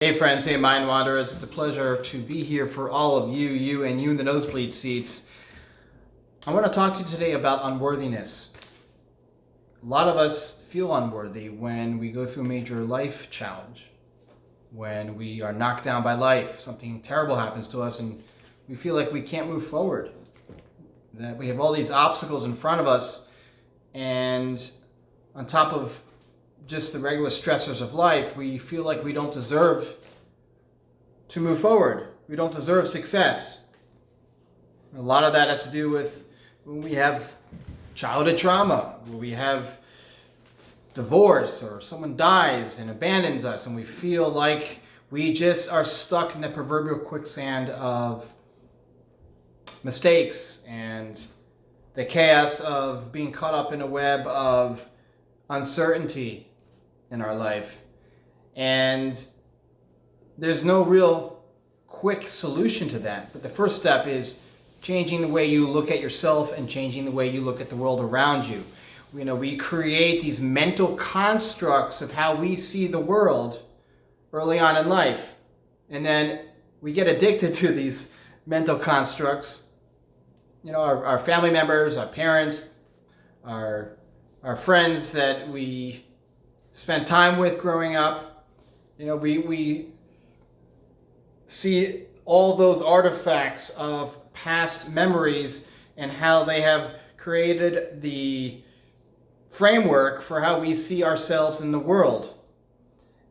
Hey friends, hey Mind Wanderers, it's a pleasure to be here for all of you in the nosebleed seats. I want to talk to you today about unworthiness. A lot of us feel unworthy when we go through a major life challenge, when we are knocked down by life, something terrible happens to us and we feel like we can't move forward, that we have all these obstacles in front of us, and on top of just the regular stressors of life, we feel like we don't deserve to move forward. We don't deserve success. A lot of that has to do with when we have childhood trauma, when we have divorce or someone dies and abandons us and we feel like we just are stuck in the proverbial quicksand of mistakes and the chaos of being caught up in a web of uncertainty in our life. And there's no real quick solution to that. But the first step is changing the way you look at yourself and changing the way you look at the world around you. We create these mental constructs of how we see the world early on in life. And then we get addicted to these mental constructs. Our family members, our parents, our friends that we spent time with growing up, we see all those artifacts of past memories and how they have created the framework for how we see ourselves in the world.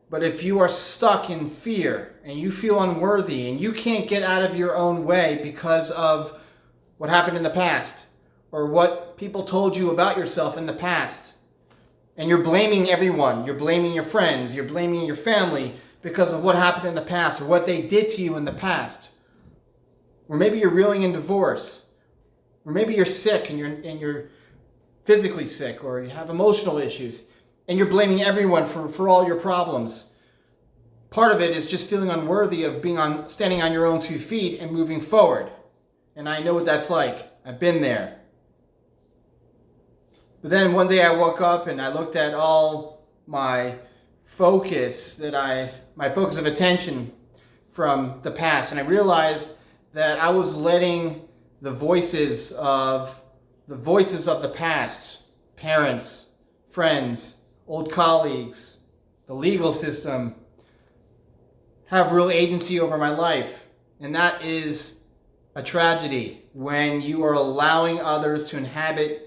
But if you are stuck in fear and you feel unworthy and you can't get out of your own way because of what happened in the past or what people told you about yourself in the past, and you're blaming everyone, you're blaming your friends, you're blaming your family because of what happened in the past or what they did to you in the past. Or maybe you're reeling in divorce. Or maybe you're sick and you're physically sick, or you have emotional issues and you're blaming everyone for all your problems. Part of it is just feeling unworthy of standing on your own 2 feet and moving forward. And I know what that's like. I've been there. But then one day I woke up and I looked at all my focus of attention from the past, and I realized that I was letting the voices of the past, parents, friends, old colleagues, the legal system, have real agency over my life. And that is a tragedy when you are allowing others to inhabit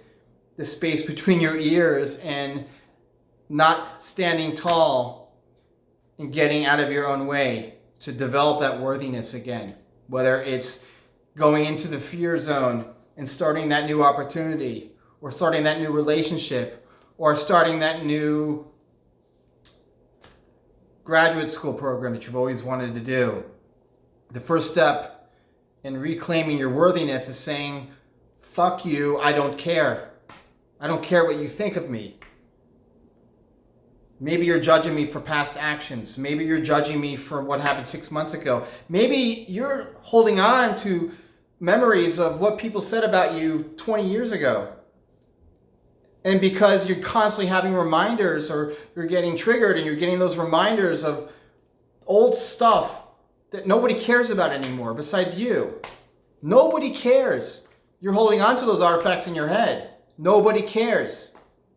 the space between your ears and not standing tall and getting out of your own way to develop that worthiness again. Whether it's going into the fear zone and starting that new opportunity, or starting that new relationship, or starting that new graduate school program that you've always wanted to do. The first step in reclaiming your worthiness is saying, fuck you, I don't care. I don't care what you think of me. Maybe you're judging me for past actions. Maybe you're judging me for what happened 6 months ago. Maybe you're holding on to memories of what people said about you 20 years ago. And because you're constantly having reminders, or you're getting triggered and you're getting those reminders of old stuff that nobody cares about anymore besides you. Nobody cares. You're holding on to those artifacts in your head. Nobody cares.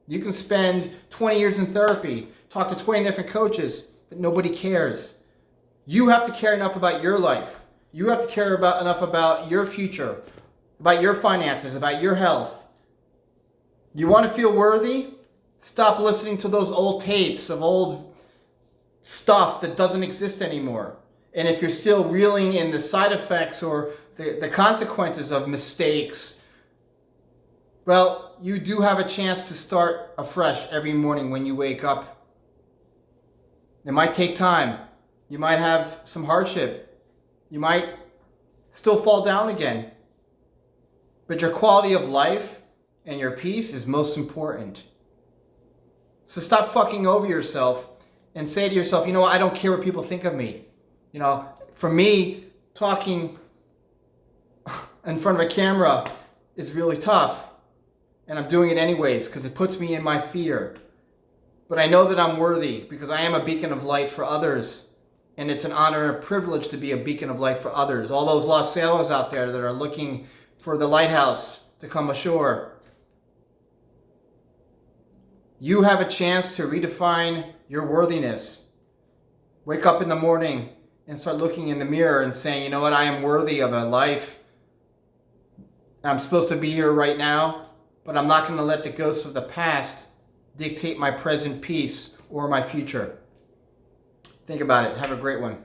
You can spend 20 years in therapy, talk to 20 different coaches, but nobody cares. You have to care enough about your life. You have to care enough about your future, about your finances, about your health. You want to feel worthy? Stop listening to those old tapes of old stuff that doesn't exist anymore. And if you're still reeling in the side effects or the consequences of mistakes, well, you do have a chance to start afresh every morning when you wake up. It might take time. You might have some hardship. You might still fall down again. But your quality of life and your peace is most important. So stop fucking over yourself and say to yourself, I don't care what people think of me. For me, talking in front of a camera is really tough. And I'm doing it anyways because it puts me in my fear. But I know that I'm worthy because I am a beacon of light for others. And it's an honor and a privilege to be a beacon of light for others. All those lost sailors out there that are looking for the lighthouse to come ashore. You have a chance to redefine your worthiness. Wake up in the morning and start looking in the mirror and saying, you know what, I am worthy of a life. I'm supposed to be here right now, but I'm not going to let the ghosts of the past dictate my present peace or my future. Think about it. Have a great one.